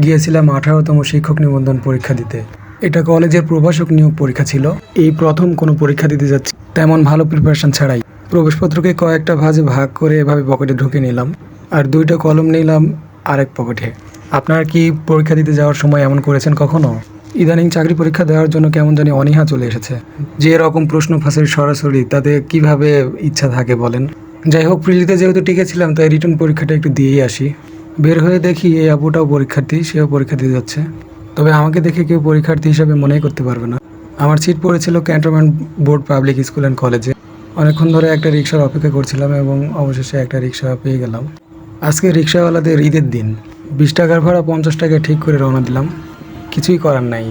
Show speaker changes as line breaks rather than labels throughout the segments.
গিয়েছিলাম 18তম শিক্ষক নিবন্ধন পরীক্ষা দিতে। এটা কলেজের প্রভাষক নিয়োগ পরীক্ষা ছিল। এই প্রথম কোনো পরীক্ষা দিতে যাচ্ছি তেমন ভালো প্রিপারেশন ছাড়াই। প্রবেশপত্রকে কয়েকটা ভাঁজে ভাগ করে এভাবে পকেটে ঢুকে নিলাম, আর 2টা কলম নিলাম আরেক পকেটে। আপনারা কি পরীক্ষা দিতে যাওয়ার সময় এমন করেছেন কখনো? ইদানিং চাকরি পরীক্ষা দেওয়ার জন্য কেমন জানি অনীহা চলে এসেছে। যে এরকম প্রশ্ন ফাঁসে সরাসরি, তাতে কিভাবে ইচ্ছা থাকে বলেন? যাই হোক, প্রিলিতে যেহেতু টিকেছিলাম তাই রিটার্ন পরীক্ষাটা একটু দিয়েই আসি। বের হয়ে দেখি এই আপুটাও পরীক্ষার্থী, সেও পরীক্ষা দিতে যাচ্ছে। তবে আমাকে দেখে কেউ পরীক্ষার্থী হিসাবে মনেই করতে পারবে না। আমার সিট পড়েছিল cantonment board public school and কলেজে। অনেকক্ষণ ধরে একটা রিক্সার অপেক্ষা করছিলাম এবং অবশেষে একটা রিক্সা পেয়ে গেলাম। আজকে রিক্সাওয়ালাদের ঈদের দিন। 20 টাকার ভাড়া 50 টাকা ঠিক করে রওনা দিলাম। কিছুই করার নাই,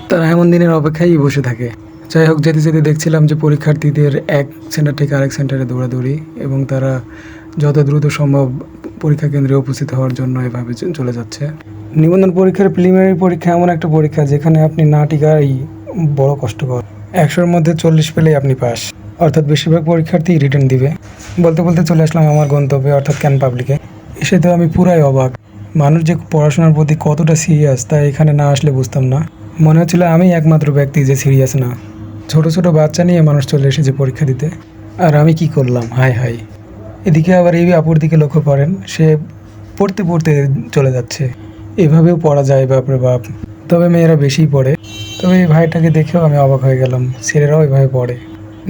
তারা এমন দিনের অপেক্ষায় বসে থাকে। যাই হোক, যেতে যেতে দেখছিলাম যে পরীক্ষার্থীদের এক সেন্টার থেকে আরেক সেন্টারে দৌড়াদৌড়ি, এবং তারা যত দ্রুত সম্ভব পরীক্ষা কেন্দ্রে উপস্থিত হওয়ার জন্য এভাবে চলে যাচ্ছে। নিবন্ধন পরীক্ষার প্রিলিমিনারি পরীক্ষা এমন একটা পরীক্ষা যেখানে আপনি না টিকাই বড় কষ্টকর। 100-র মধ্যে 40 পেলেই আপনি পাস, অর্থাৎ বেশিরভাগ পরীক্ষার্থী রিটার্ন দিবে। বলতে বলতে চলে আসলাম আমার গন্তব্যে, অর্থাৎ ক্যান পাবলিকে। এসে তো আমি পুরাই অবাক। মানুষ যে পড়াশোনার প্রতি কতটা সিরিয়াস তা এখানে না আসলে বুঝতাম না। মনে হচ্ছিল আমি একমাত্র ব্যক্তি যে সিরিয়াস না। ছোট ছোট বাচ্চা নিয়ে মানুষ চলে এসেছে পরীক্ষা দিতে, আর আমি কি করলাম? High high. এদিকে আবার এই আপুর দিকে লক্ষ্য করেন, সে পড়তে পড়তে চলে যাচ্ছে। এভাবেও পড়া যায় বাপরে বাপ। তবে মেয়েরা বেশিই পড়ে। তবে এই ভাইটাকে দেখেও আমি অবাক হয়ে গেলাম, ছেলেরাও এভাবে পড়ে।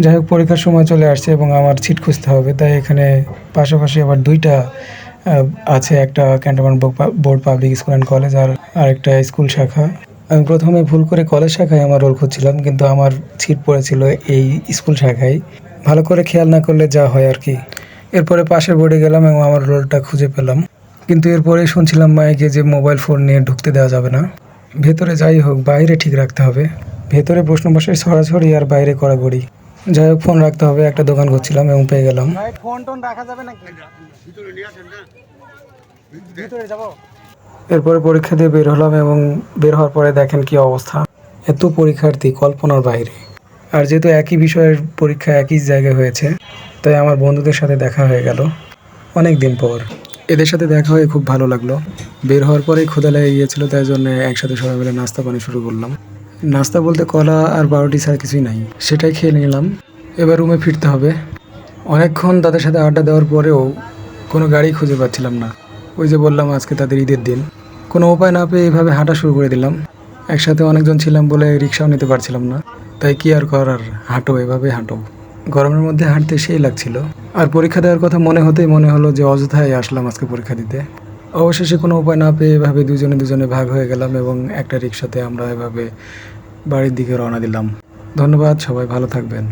যাই হোক, পরীক্ষার সময় চলে আসছে এবং আমার সিট খুঁজতে হবে, তাই এখানে পাশাপাশি আবার 2টা আছে, একটা cantonment board public school and college আর আরেকটা স্কুল শাখা। আমি প্রথমে ভুল করে কলেজ শাখায় আমার রোল খুঁজছিলাম, কিন্তু আমার সিট পড়েছিল এই স্কুল শাখায়। ভালো করে খেয়াল না করলে যা হয় আর কি। এরপরে পাশের বোর্ডে গেলাম এবং আমার রোলটা খুঁজে পেলাম, কিন্তু এরপরে শুনছিলাম মাইকে যে মোবাইল ফোন নিয়ে ঢুকতে দেওয়া যাবে না। ভেতরে যাই হোক, বাইরে ঠিক রাখতে হবে। ভেতরে প্রশ্ন পাশে ছড়াছড়ি আর বাইরে কড়াকড়ি। যাই হোক, ফোন রাখতে হবে। একটা দোকান ঘুরছিলাম এবং পেয়ে গেলাম।
ফোন টোন রাখা যাবে নাকি? ভিতরে যাব।
এরপরে পরীক্ষা দিয়ে বের হলাম এবং বের হওয়ার পরে দেখেন কি অবস্থা। এত পরীক্ষার্থী কল্পনার বাইরে। আর যেহেতু একই বিষয়ের পরীক্ষা একই জায়গায় হয়েছে, তাই আমার বন্ধুদের সাথে দেখা হয়ে গেল অনেক দিন পর। এদের সাথে দেখা হয়ে খুব ভালো লাগলো। বের হওয়ার পরেই ক্ষুধা লেগে গিয়েছিল, তাই জন্য একসাথে সবাই মিলে নাস্তা পানি শুরু করলাম। নাস্তা বলতে কলা আর বারোটি ছাড়া কিছুই নাই, সেটাই খেয়ে নিলাম। এবার রুমে ফিরতে হবে। অনেকক্ষণ তাদের সাথে আড্ডা দেওয়ার পরেও কোনো গাড়ি খুঁজে পাচ্ছিলাম না। ওই যে বললাম আজকে তাদের ঈদের দিন। কোনো উপায় না পেয়ে এইভাবে হাঁটা শুরু করে দিলাম। একসাথে অনেকজন ছিলাম বলে রিক্সাও নিতে পারছিলাম না, তাই কি আর করার, হাঁটো, এভাবে হাঁটো। গরমের মধ্যে হাঁটতে সেই লাগছিল। আর পরীক্ষা দেওয়ার কথা মনে হতেই মনে হলো যে অযথাই আসলাম আজকে পরীক্ষা দিতে। অবশেষে কোনো উপায় না পেয়ে এভাবে দুজনে ভাগ হয়ে গেলাম এবং একটা রিক্সাতে আমরা এভাবে বাড়ির দিকে রওনা দিলাম। ধন্যবাদ, সবাই ভালো থাকবেন।